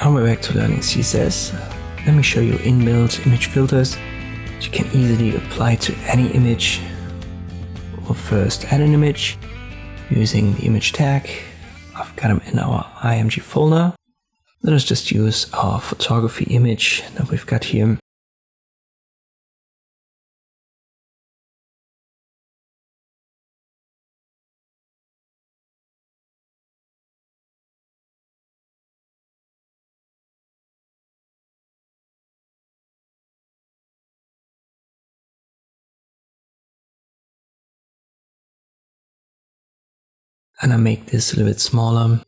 And we're back to learning CSS. Let me show you inbuilt image filters that you can easily apply to any image. We'll first add an image using the image tag. I've got them in our img folder. Let us just use our photography image that we've got here. And I make this a little bit smaller.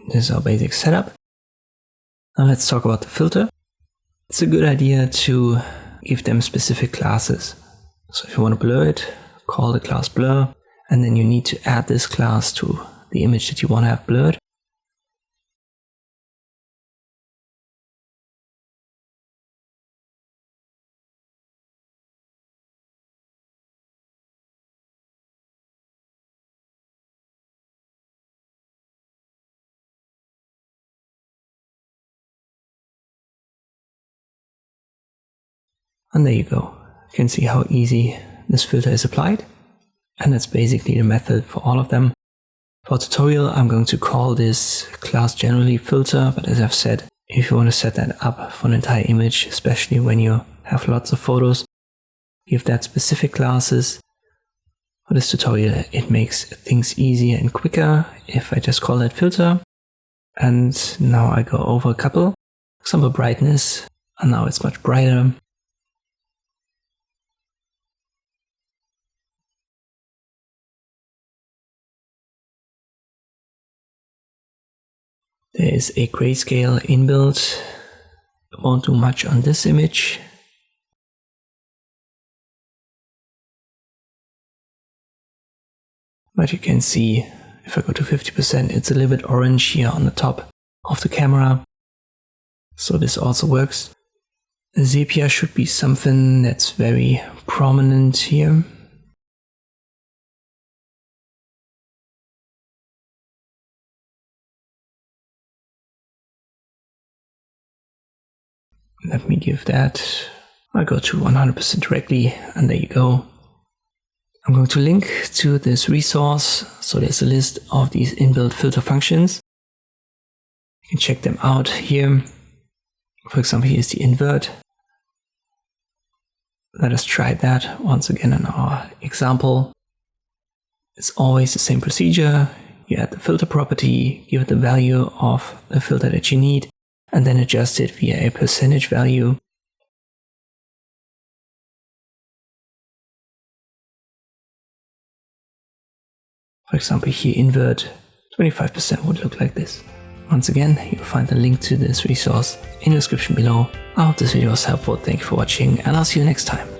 This is our basic setup. Now let's talk about the filter. It's a good idea to give them specific classes. So if you want to blur it, call the class blur, and then you need to add this class to the image that you want to have blurred. And there you go. You can see how easy this filter is applied. And that's basically the method for all of them. For tutorial, I'm going to call this class generally filter, but as I've said, if you want to set that up for an entire image, especially when you have lots of photos, give that specific classes. For this tutorial, it makes things easier and quicker if I just call that filter. And now I go over a couple. For example, brightness, and now it's much brighter. There is a grayscale inbuilt. I won't do much on this image. But you can see, if I go to 50%, it's a little bit orange here on the top of the camera. So this also works. The sepia should be something that's very prominent here. Let me give that, I'll go to 100% directly, and there you go. I'm going to link to this resource, so there's a list of these inbuilt filter functions. You can check them out here. For example, here's the invert. Let us try that once again in our example. It's always the same procedure. You add the filter property, give it the value of the filter that you need, and then adjust it via a percentage value. For example, here invert 25% would look like this. Once again, you'll find the link to this resource in the description below. I hope this video was helpful. Thank you for watching, and I'll see you next time.